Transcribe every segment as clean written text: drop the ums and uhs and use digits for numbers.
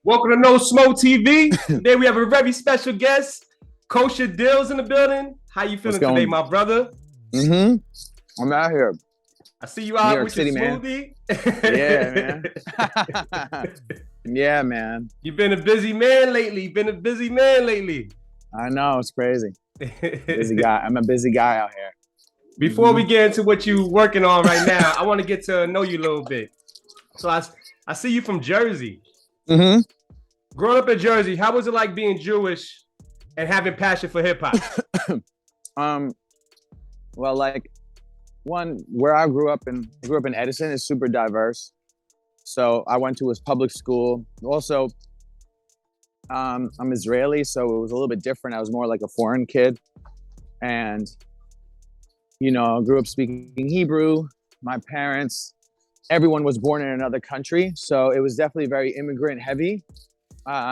Welcome to No Smoke TV. Today we have a very special guest, Kosha Dillz in the building. How you feeling today, my brother? I'm out here. I see you out with your smoothie. Yeah, man. Yeah, man. You've been a busy man lately. I know, it's crazy. Busy guy. I'm a busy guy out here. Before we get into what you're working on right now, I want to get to know you a little bit. So I see you from Jersey. Growing up in Jersey, how was it like being Jewish and having passion for hip hop? Well, like where I grew up in Edison is super diverse. So I went to a public school. Also, I'm Israeli, so it was a little bit different. I was more like a foreign kid, and I grew up speaking Hebrew. My parents, everyone was born in another country, so it was definitely very immigrant heavy.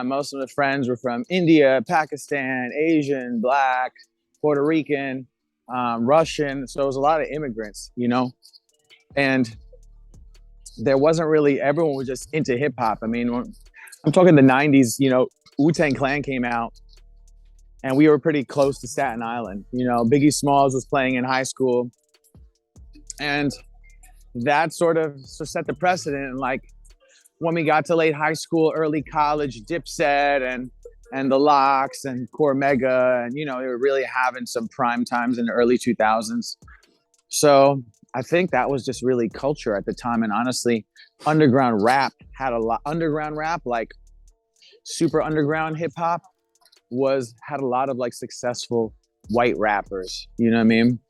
Most of the friends were from India, Pakistan, Asian, Black, Puerto Rican, Russian. So it was a lot of immigrants, and there wasn't really, everyone was just into hip hop. I mean, I'm talking the 90s, Wu-Tang Clan came out and we were pretty close to Staten Island. Biggie Smalls was playing in high school, and that sort of set the precedent. And like when we got to late high school, early college, Dipset and the Locks and Core Mega, and they were really having some prime times in the early 2000s. So I think that was just really culture at the time. And honestly, underground rap had a lot. Underground rap, like super underground hip hop, had a lot of like successful white rappers. You know what I mean?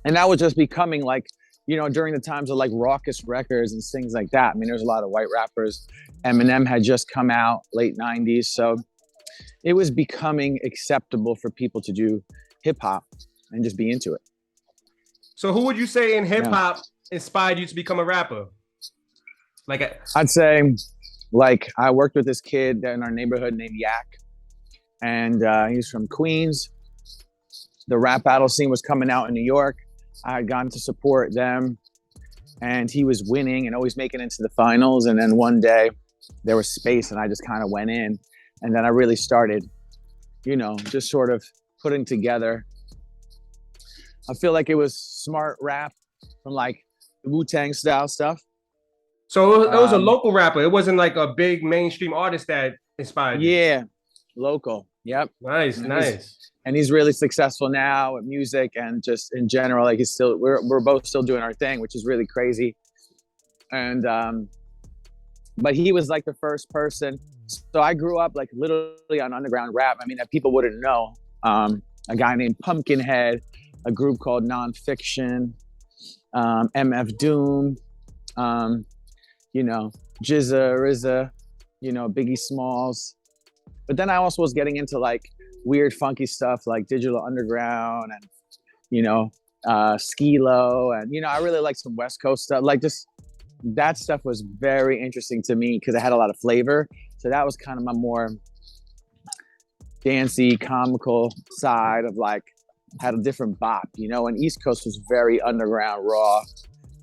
And that was just becoming like, during the times of like Raucous Records and things like that. I mean, there's a lot of white rappers. Eminem had just come out late 90s. So it was becoming acceptable for people to do hip hop and just be into it. So who would you say in hip hop inspired you to become a rapper? I'd say, like, I worked with this kid in our neighborhood named Yak, and he's from Queens. The rap battle scene was coming out in New York. I had gone to support them, and he was winning and always making it into the finals. And then one day there was space and I just kind of went in, and then I really started, just sort of putting together. I feel like it was smart rap from like the Wu-Tang style stuff. So it was a local rapper. It wasn't like a big mainstream artist that inspired you. Yeah, local. Yep. Nice. And he's really successful now with music and just in general. Like we're both still doing our thing, which is really crazy. And but he was like the first person. So I grew up like literally on underground rap. I mean, that people wouldn't know. A guy named Pumpkinhead, a group called Nonfiction, MF Doom, Jizza, RZA, Biggie Smalls. But then I also was getting into like weird, funky stuff like Digital Underground and, Skilo. And, I really like some West Coast stuff. Like just that stuff was very interesting to me because it had a lot of flavor. So that was kind of my more dancey, comical side of like, had a different bop, and East Coast was very underground, raw.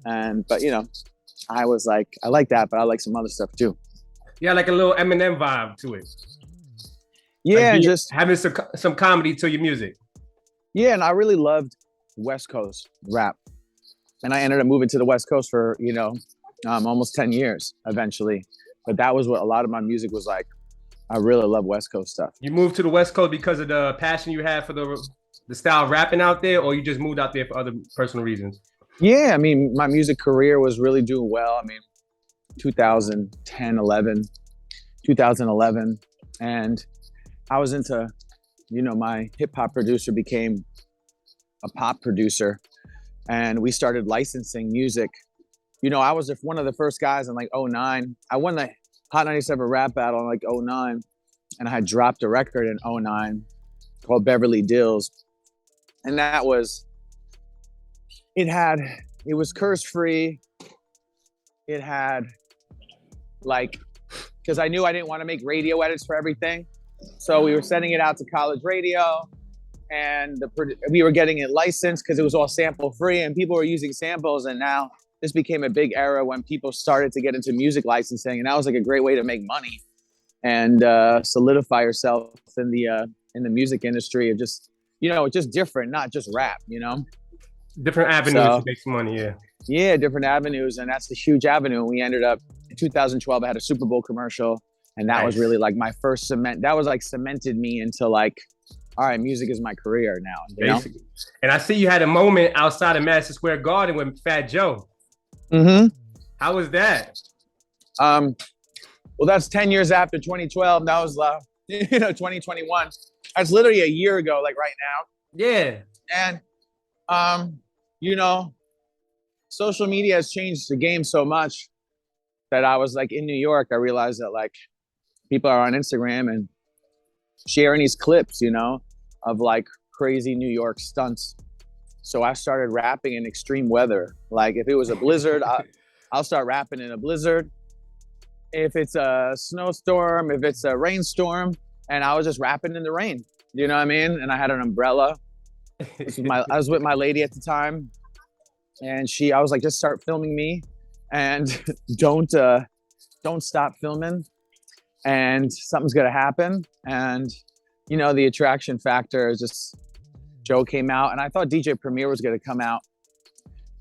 But I was like, I like that, but I like some other stuff too. Yeah, like a little Eminem vibe to it. Yeah, like just having some comedy to your music. Yeah, and I really loved West Coast rap. And I ended up moving to the West Coast for, almost 10 years eventually. But that was what a lot of my music was like. I really love West Coast stuff. You moved to the West Coast because of the passion you had for the style of rapping out there, or you just moved out there for other personal reasons? Yeah, I mean, my music career was really doing well. I mean, 2011, and I was into, my hip hop producer became a pop producer, and we started licensing music. I was one of the first guys in like 2009. I won the Hot 97 rap battle in like 2009, and I had dropped a record in 2009 called Beverly Dills. And that was, it was curse free. It had like, because I knew I didn't want to make radio edits for everything. So we were sending it out to college radio, and we were getting it licensed because it was all sample free and people were using samples. And now this became a big era when people started to get into music licensing, and that was like a great way to make money and solidify yourself in the music industry. Of just, you know, just different, not just rap, you know. Different avenues to make some money, yeah. Yeah, different avenues, and that's the huge avenue. And we ended up in 2012. I had a Super Bowl commercial, and that was really like my first cement. That was like cemented me into like, all right, music is my career now. You know? And I see you had a moment outside of Madison Square Garden with Fat Joe. Mm-hmm. How was that? Well, that's 10 years after 2012. That was 2021. That's literally a year ago, like right now. Yeah. And you know, social media has changed the game so much that I was like in New York, I realized that like people are on Instagram and sharing these clips, you know, of like crazy New York stunts. So I started rapping in extreme weather. Like if it was a blizzard, I'll start rapping in a blizzard. If it's a snowstorm, if it's a rainstorm, and I was just rapping in the rain, you know what I mean? And I had an umbrella. I was with my lady at the time, and I was like, just start filming me, and don't stop filming, and something's gonna happen. And you know, the attraction factor is just, Joe came out, and I thought DJ Premier was gonna come out,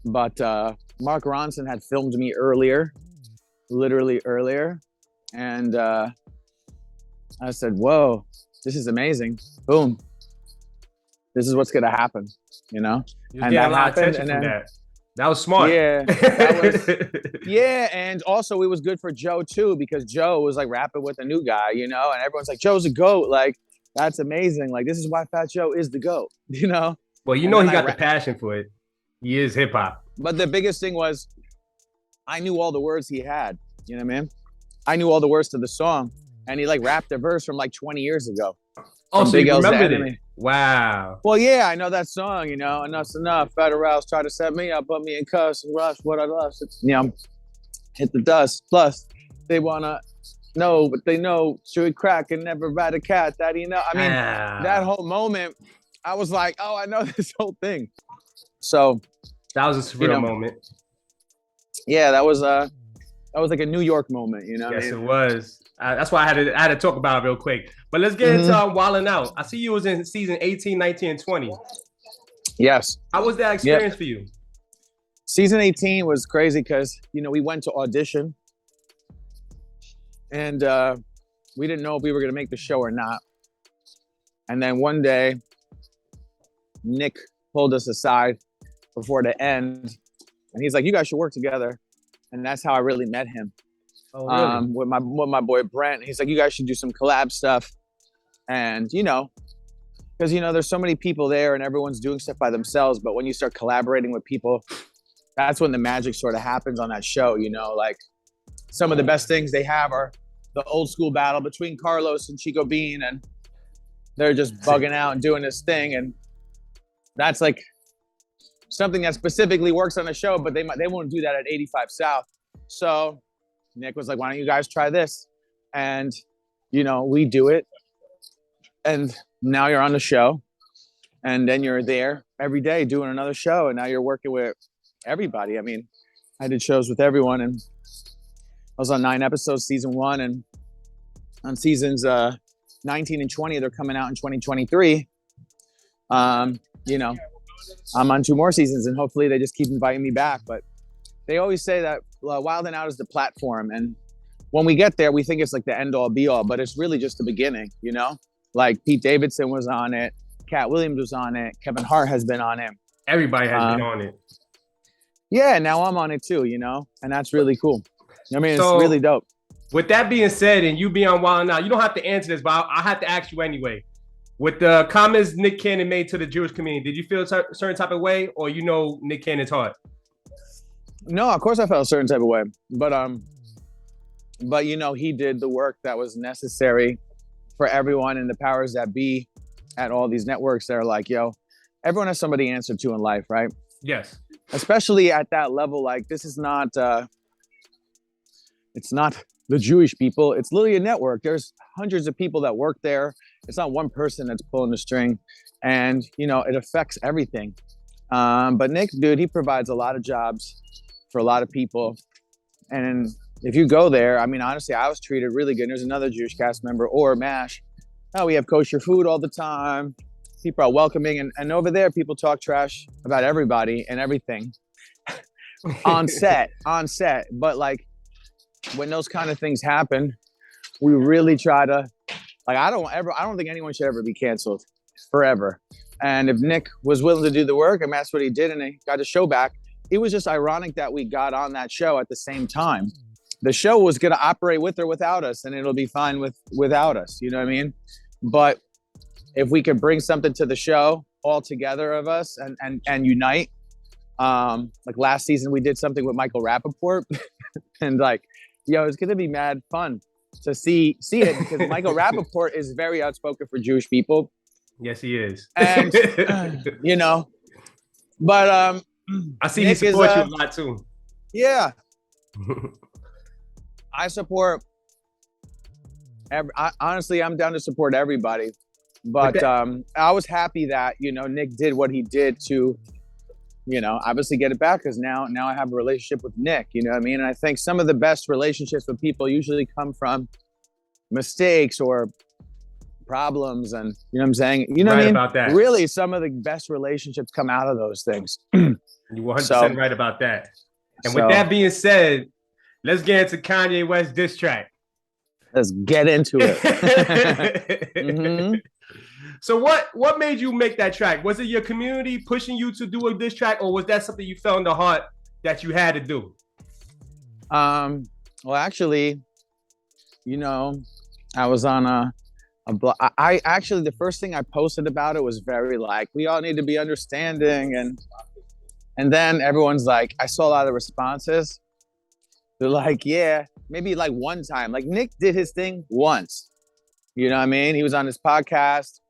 but Mark Ronson had filmed me literally earlier, and I said, whoa, this is amazing. Boom. This is what's gonna happen, you know? And that happened, and then that was smart. Yeah, yeah, and also it was good for Joe too, because Joe was like rapping with a new guy, you know, and everyone's like, Joe's a GOAT, like that's amazing. Like this is why Fat Joe is the GOAT, you know? Well, you know, he got the passion for it. He is hip hop. But the biggest thing was I knew all the words he had, you know what I mean? I knew all the words to the song, and he like rapped a verse from like 20 years ago. Oh, so you remembered it? Wow. Well, yeah, I know that song, you know, enough's enough. Federals try to set me up, put me in cuffs and rush what I lost. You know, hit the dust. Plus, they want to know, but they know chewy crack and never rat a cat. That, you know, I mean, that whole moment, I was like, oh, I know this whole thing. So. That was a surreal moment. Yeah, that was like a New York moment, you know? Yes, it was. That's why I had to talk about it real quick. But let's get into Wildin' Out. I see you was in season 18, 19, and 20. Yes. How was that experience for you? Season 18 was crazy because, you know, we went to audition, and we didn't know if we were going to make the show or not. And then one day, Nick pulled us aside before the end, and he's like, you guys should work together. And that's how I really met him. Oh, really? With my boy Brent. He's like, you guys should do some collab stuff. And you know, because you know, there's so many people there and everyone's doing stuff by themselves, but when you start collaborating with people, that's when the magic sort of happens on that show. You know, like some of the best things they have are the old school battle between Carlos and Chico Bean, and they're just bugging out and doing this thing, and that's like something that specifically works on the show, but they won't do that at 85 South. So Nick was like, why don't you guys try this? And, you know, we do it. And now you're on the show. And then you're there every day doing another show. And now you're working with everybody. I mean, I did shows with everyone. And I was on 9 episodes, season 1. And on seasons 19 and 20, they're coming out in 2023. You know, I'm on 2 more seasons, and hopefully they just keep inviting me back. But they always say that Wildin' Out is the platform, and when we get there, we think it's like the end all be all, but it's really just the beginning, you know? Like Pete Davidson was on it, Cat Williams was on it, Kevin Hart has been on it. Everybody has been on it. Yeah, now I'm on it too, you know? And that's really cool. I mean, it's really dope. With that being said, and you be on Wildin' Out, you don't have to answer this, but I have to ask you anyway. With the comments Nick Cannon made to the Jewish community, did you feel a certain type of way, or you know Nick Cannon's heart? No, of course I felt a certain type of way, but you know, he did the work that was necessary for everyone, and the powers that be at all these networks that are like, yo, everyone has somebody to answer to in life, right? Yes. Especially at that level, like this is not, it's not the Jewish people. It's literally a network. There's hundreds of people that work there. It's not one person that's pulling the string, and you know, it affects everything. But Nick, dude, he provides a lot of jobs for a lot of people. And if you go there, I mean, honestly, I was treated really good. There's another Jewish cast member, or MASH. Oh, we have kosher food all the time. People are welcoming. And over there, people talk trash about everybody and everything on set. But like, when those kind of things happen, we really try to, like, I don't think anyone should ever be canceled forever. And if Nick was willing to do the work, and that's what he did, and he got the show back, it was just ironic that we got on that show at the same time. The show was going to operate with or without us, and it'll be fine without us. You know what I mean? But if we could bring something to the show all together of us and unite, like last season we did something with Michael Rappaport, and like, yo, it's going to be mad fun to see it, because Michael Rappaport is very outspoken for Jewish people. Yes, he is. And you know, but I see Nick he supports you a lot too. Yeah. I support honestly, I'm down to support everybody. But I was happy that, you know, Nick did what he did to, you know, obviously get it back, because now I have a relationship with Nick, you know what I mean? And I think some of the best relationships with people usually come from mistakes or problems, and you know what I'm saying? You know what I mean? About that. Really, some of the best relationships come out of those things. You're 100% right about that. And with that being said, let's get into Kanye West Diss Track. Let's get into it. Mm-hmm. So what made you make that track? Was it your community pushing you to do a diss track, or was that something you felt in the heart that you had to do? Well, actually, you know, I was on a blog. I actually, the first thing I posted about it was very like, we all need to be understanding, and then everyone's like, I saw a lot of responses. They're like, yeah, maybe like one time. Like Nick did his thing once. You know what I mean? He was on his podcast.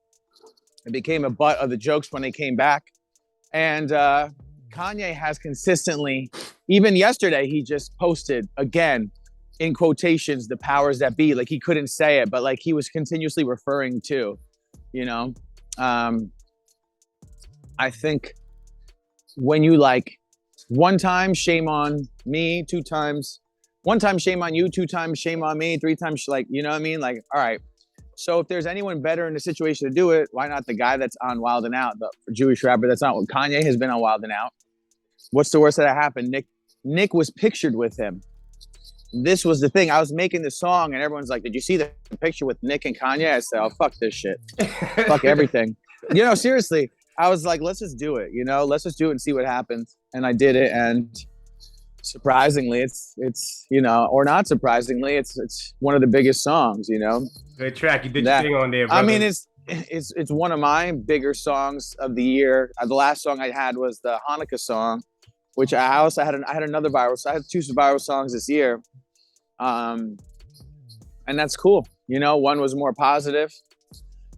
It became a butt of the jokes when they came back. And Kanye has consistently, even yesterday, he just posted again, in quotations, the powers that be. Like he couldn't say it, but like he was continuously referring to, you know. I think when you like, one time, shame on me, one time, shame on you, 2 times, shame on me, 3 times, like, you know what I mean? Like, all right. So if there's anyone better in the situation to do it, why not the guy that's on Wild 'N Out, the Jewish rapper that's on? Kanye has been on Wild 'N Out. What's the worst that happened? Nick was pictured with him. This was the thing. I was making the song and everyone's like, did you see the picture with Nick and Kanye? I said, oh, fuck this shit. Fuck everything. You know, seriously, I was like, let's just do it. You know, let's just do it and see what happens. And I did it. And surprisingly, it's you know, or not surprisingly, it's one of the biggest songs, you know. Good track. You did your thing on there, brother. I mean, it's one of my bigger songs of the year. The last song I had was the Hanukkah song, which I also had another viral. So I had 2 viral songs this year. And that's cool. You know, one was more positive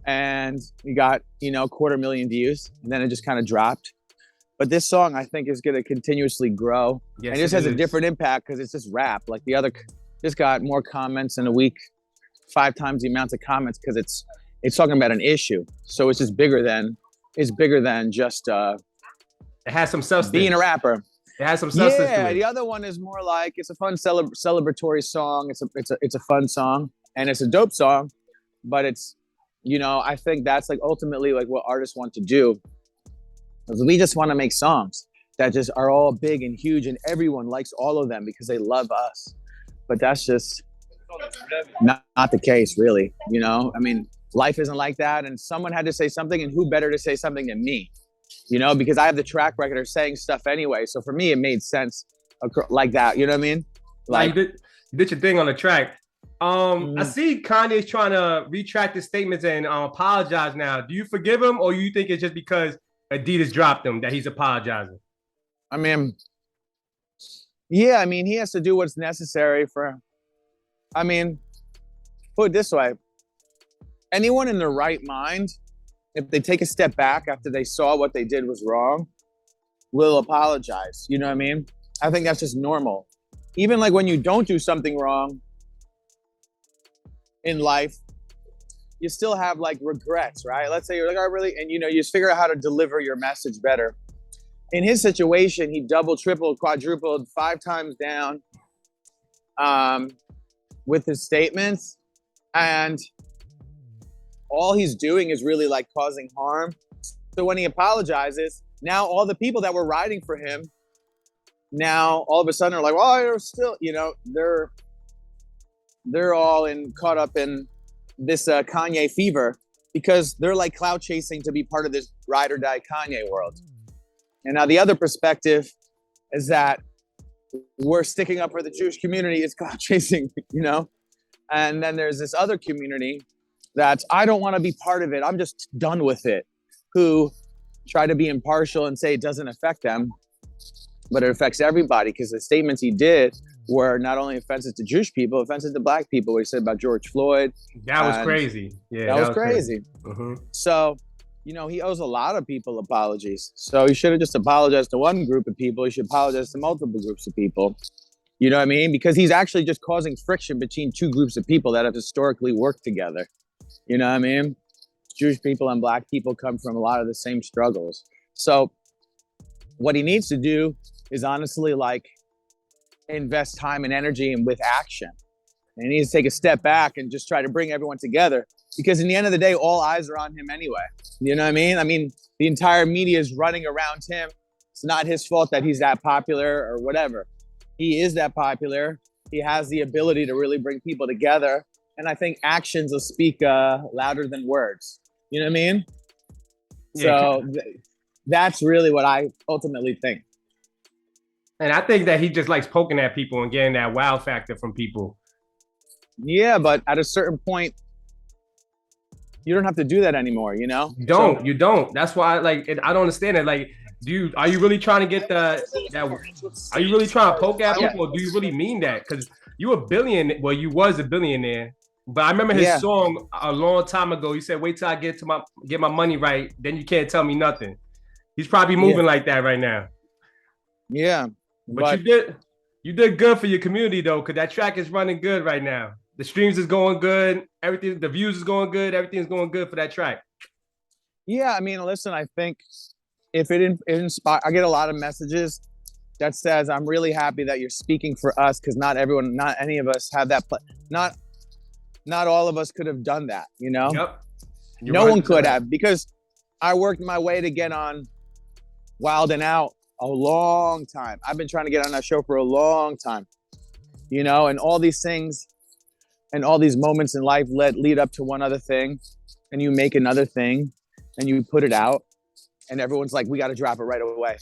and we got, you know, 250,000 views, and then it just kind of dropped. But this song, I think, is going to continuously grow. Yes, and it just has a different impact because it's just rap. Like the other, just got more comments in a week, 5 times the amount of comments, because it's talking about an issue. So it's just bigger than just it has some substance. Being a rapper. It has some substance. Yeah, the other one is more like, it's a fun celebratory song. It's a fun song, and it's a dope song. But it's, you know, I think that's like ultimately like what artists want to do. We just want to make songs that just are all big and huge, and everyone likes all of them because they love us. But that's just not the case, really. You know, I mean, life isn't like that, and someone had to say something, and who better to say something than me? You know, because I have the track record of saying stuff anyway. So for me, it made sense like that. You know what I mean? Like you did your thing on the track. I see Kanye's trying to retract his statements and apologize now. Do you forgive him, or you think it's just because Adidas dropped him that he's apologizing? I mean, yeah, I mean, he has to do what's necessary for, I mean, put it this way. Anyone in their right mind, if they take a step back after they saw what they did was wrong, will apologize. You know what I mean? I think that's just normal. Even like when you don't do something wrong in life, you still have like regrets, right? Let's say you're like, oh, really? And you know, you just figure out how to deliver your message better. in his situation, he doubled, tripled, quadrupled, 5 times down with his statements. And all he's doing is really like causing harm. So when he apologizes, now all the people that were riding for him, now all of a sudden are like, well, they're still, you know, they're all caught up in this Kanye fever because they're like clout chasing to be part of this ride or die Kanye world. And now the other perspective is that we're sticking up for the Jewish community is clout chasing, you know? And then there's this other community that I don't want to be part of it. I'm just done with it. Who try to be impartial and say it doesn't affect them, but it affects everybody because the statements he did were not only offensive to Jewish people, offensive to Black people. What he said about George Floyd. That was crazy. Yeah, that was crazy. So, you know, he owes a lot of people apologies. So he should have just apologized to one group of people. He should apologize to multiple groups of people. You know what I mean? Because he's actually just causing friction between two groups of people that have historically worked together. You know what I mean? Jewish people and Black people come from a lot of the same struggles. So what he needs to do is honestly like invest time and energy and with action. And he needs to take a step back and just try to bring everyone together because in the end of the day, all eyes are on him anyway. You know what I mean? I mean, the entire media is running around him. It's not his fault that he's that popular or whatever. He is that popular. He has the ability to really bring people together. And I think actions will speak louder than words. You know what I mean? Yeah, so that's really what I ultimately think. And I think that he just likes poking at people and getting that wow factor from people. Yeah, but at a certain point, you don't have to do that anymore, you know? You don't. That's why, like, I don't understand it. Like, are you really trying to get are you really trying to poke at people, or do you really mean that? Because you a billionaire. Well, you was a billionaire. But I remember his song a long time ago. He said, "Wait till I get my money right, then you can't tell me nothing." He's probably moving like that right now. Yeah, but you did good for your community though, because that track is running good right now. The streams is going good. Everything, the views is going good. Everything's going good for that track. Yeah, I mean, listen, I think if it inspires, I get a lot of messages that says, "I'm really happy that you're speaking for us," because not any of us have that. Not all of us could have done that, you know? Yep. No one could have, because I worked my way to get on Wild and Out a long time. I've been trying to get on that show for a long time, you know, and all these things and all these moments in life lead up to one other thing, and you make another thing and you put it out and everyone's like, we got to drop it right away.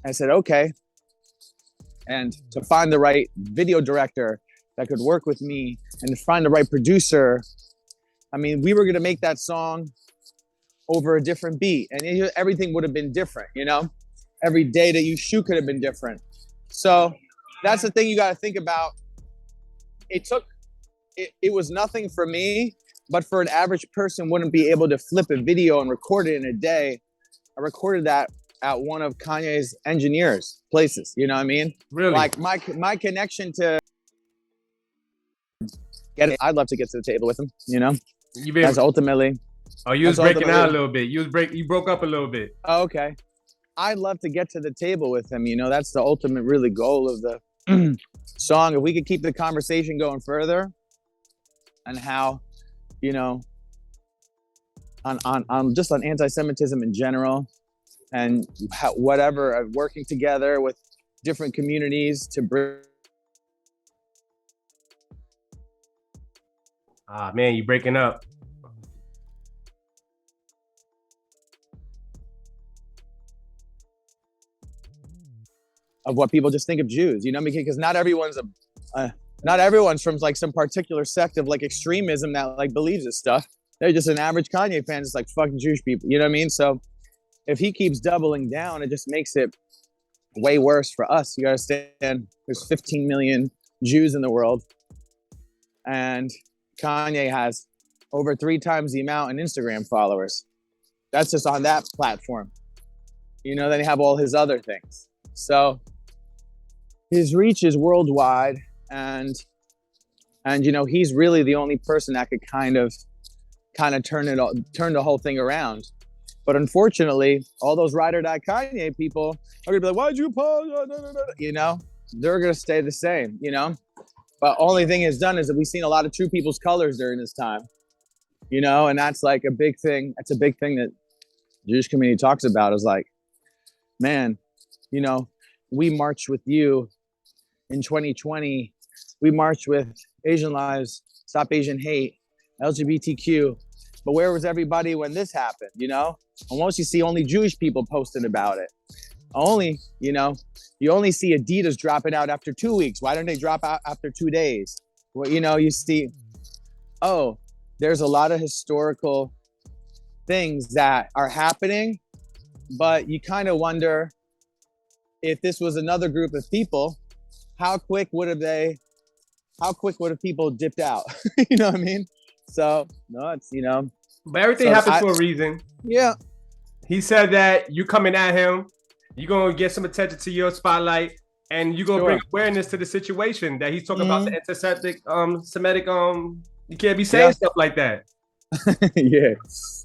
And I said, okay. And to find the right video director that could work with me and to find the right producer. I mean, we were going to make that song over a different beat and everything would have been different, you know? Every day that you shoot could have been different. So that's the thing you got to think about. It was nothing for me, but for an average person wouldn't be able to flip a video and record it in a day. I recorded that at one of Kanye's engineers' places, you know what I mean? Really? Like my connection to I'd love to get to the table with him, you know? That's ultimately. Oh, you was breaking out a little bit. You broke up a little bit. Oh, okay. I'd love to get to the table with him, you know? That's the ultimate really goal of the song. If we could keep the conversation going further and how, you know, on just on anti-Semitism in general and whatever, working together with different communities to bring. Ah, man, you breaking up. Of what people just think of Jews, you know, because not everyone's not everyone's from like some particular sect of like extremism that like believes this stuff. They're just an average Kanye fan, just like fucking Jewish people, you know what I mean? So if he keeps doubling down, it just makes it way worse for us. You gotta understand, there's 15 million Jews in the world, and Kanye has over 3 times the amount in Instagram followers. That's just on that platform. You know, then you have all his other things. So his reach is worldwide, and you know, he's really the only person that could kind of turn the whole thing around. But unfortunately, all those ride or die Kanye people are gonna be like, "Why'd you pause?" You know, they're gonna stay the same. You know, but only thing it's done is that we've seen a lot of true people's colors during this time. You know, and that's like a big thing. That's a big thing that the Jewish community talks about. Is like, man, you know, we marched with you in 2020. We marched with Asian lives, stop Asian hate, LGBTQ. But where was everybody when this happened, you know? And once you see only Jewish people posting about it, only, you know, you only see Adidas dropping out after 2 weeks. Why don't they drop out after 2 days? Well, you know, you see, oh, there's a lot of historical things that are happening, but you kind of wonder if this was another group of people, how quick would have people dipped out? You know what I mean? So, no, it's, you know. But everything happens for a reason. Yeah. He said that you coming at him, you're going to get some attention to your spotlight, and you're going to bring awareness to the situation that he's talking about, the anti-Semitic, you can't be saying stuff like that. Yeah.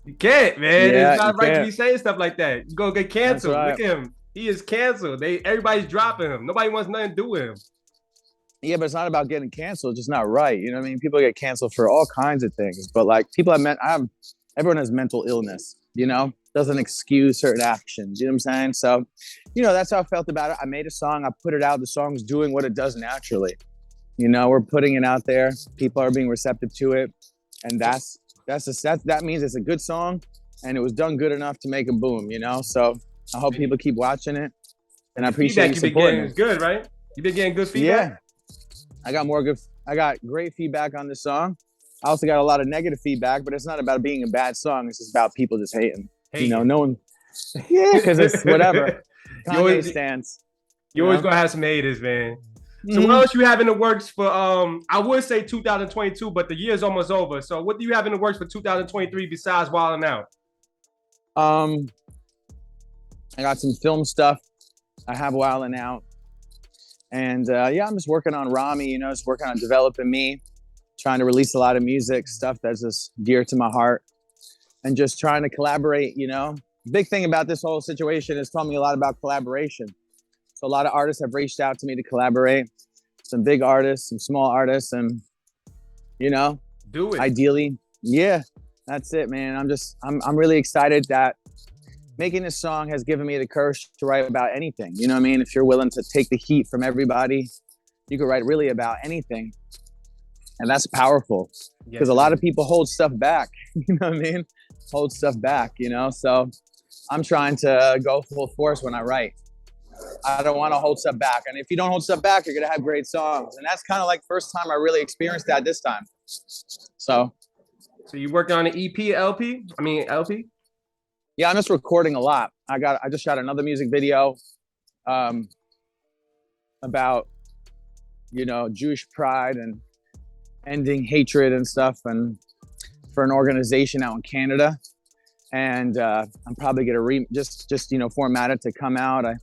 You can't, man. It's not right to be saying stuff like that. You're going to get canceled. Right. Look at him. He is canceled. Everybody's dropping him. Nobody wants nothing to do with him. Yeah, but it's not about getting canceled. It's just not right. You know what I mean? People get canceled for all kinds of things. But like everyone has mental illness, you know? Doesn't excuse certain actions. You know what I'm saying? So, you know, that's how I felt about it. I made a song. I put it out. The song's doing what it does naturally. You know, we're putting it out there. People are being receptive to it. And that means it's a good song. And it was done good enough to make a boom, you know? So I hope people keep watching it. And I appreciate you supporting it. Good, right? You've been getting good feedback? Yeah. I got great feedback on this song. I also got a lot of negative feedback, but it's not about being a bad song. It's just about people just hating. You know, no one. Yeah, because it's whatever. Kanye stands. You always gonna have some haters, man. So what else you have in the works for? I would say 2022, but the year's almost over. So what do you have in the works for 2023 besides Wildin' Out? I got some film stuff. I have Wildin' Out. And I'm just working on Rami, you know, just working on developing me, trying to release a lot of music, stuff that's just dear to my heart, and just trying to collaborate, you know. Big thing about this whole situation is taught me a lot about collaboration. So a lot of artists have reached out to me to collaborate, some big artists, some small artists, and, you know, do it. Ideally, yeah, that's it, man. I'm really excited that making this song has given me the courage to write about anything. You know what I mean? If you're willing to take the heat from everybody, you can write really about anything. And that's powerful because a lot of people hold stuff back. You know what I mean? Hold stuff back, you know? So I'm trying to go full force when I write. I don't want to hold stuff back. And if you don't hold stuff back, you're going to have great songs. And that's kind of like first time I really experienced that this time. So you working on an EP, LP? Yeah, I'm just recording a lot. I just shot another music video about, you know, Jewish pride and ending hatred and stuff, and for an organization out in Canada. And I'm probably gonna just you know, format it to come out. I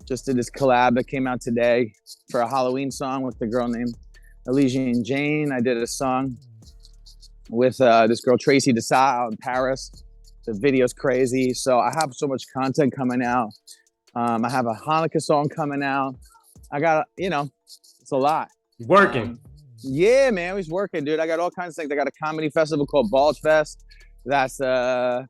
just did this collab that came out today for a Halloween song with the girl named Elysian Jane. I did a song with this girl Tracy Dessau out in Paris. The video's crazy. So I have so much content coming out. I have a Hanukkah song coming out. I got, you know, it's a lot. Working. Yeah, man, he's working, dude. I got all kinds of things. I got a comedy festival called Bald Fest. That's a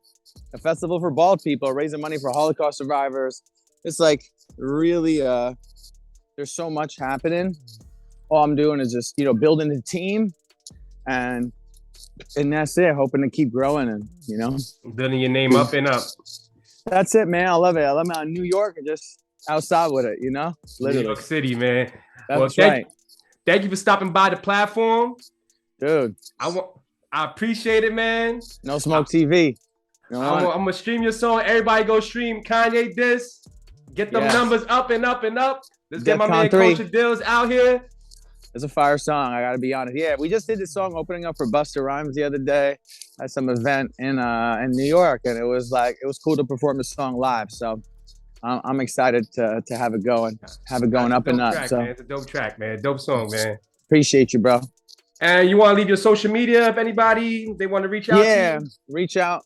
festival for bald people, raising money for Holocaust survivors. It's like really, there's so much happening. All I'm doing is just, you know, building the team and that's it, hoping to keep growing and, you know, building your name up and up. That's it, man. I love it. I love out in New York and just outside with it, you know, literally. New York City, man. That's right. Thank you for stopping by the platform, dude. I appreciate it, man. No Smoke TV. I'm gonna stream your song. Everybody go stream Kanye Diss. Get them numbers up and up and up. Let's get my man Kosha Dillz out here. It's a fire song, I gotta be honest. Yeah, we just did this song opening up for Busta Rhymes the other day at some event in New York, and it was cool to perform the song live. So I'm excited to have it going up and up. So man. It's a dope track, man. Dope song, man. Appreciate you, bro. And you want to leave your social media if anybody they want to reach out to you? Reach out.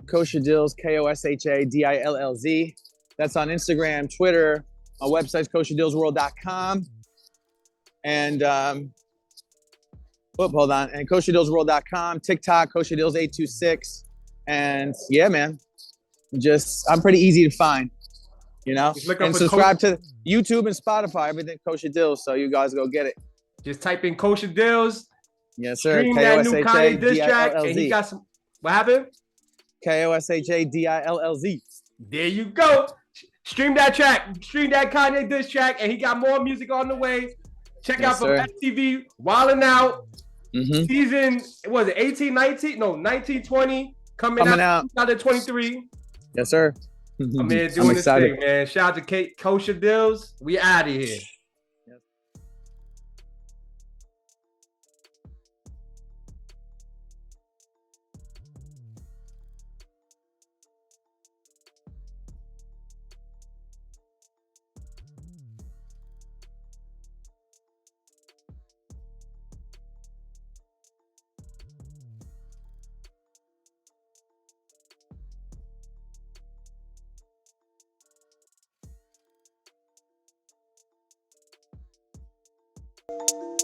Kosha Dillz, KOSHADILLZ. That's on Instagram, Twitter. My website's koshadillzworld.com. And hold on. And koshadillzworld.com, TikTok, koshadills826. And yeah, man. I'm pretty easy to find, you know? And subscribe to YouTube and Spotify, everything Kosha Dillz. So you guys go get it. Just type in Kosha Dillz. Yes, sir. Stream that new Kanye Diss Track. And he got some, what happened? KOSHADILLZ. There you go. Stream that track. Stream that Kanye Diss Track. And he got more music on the way. Check out from FTV, Wildin' Out. Season, was it 18, 19? No, 19, 20. Coming out 2023. Yes, sir. I'm here doing this thing, man. Shout out to Kosha Dillz. We out of here. You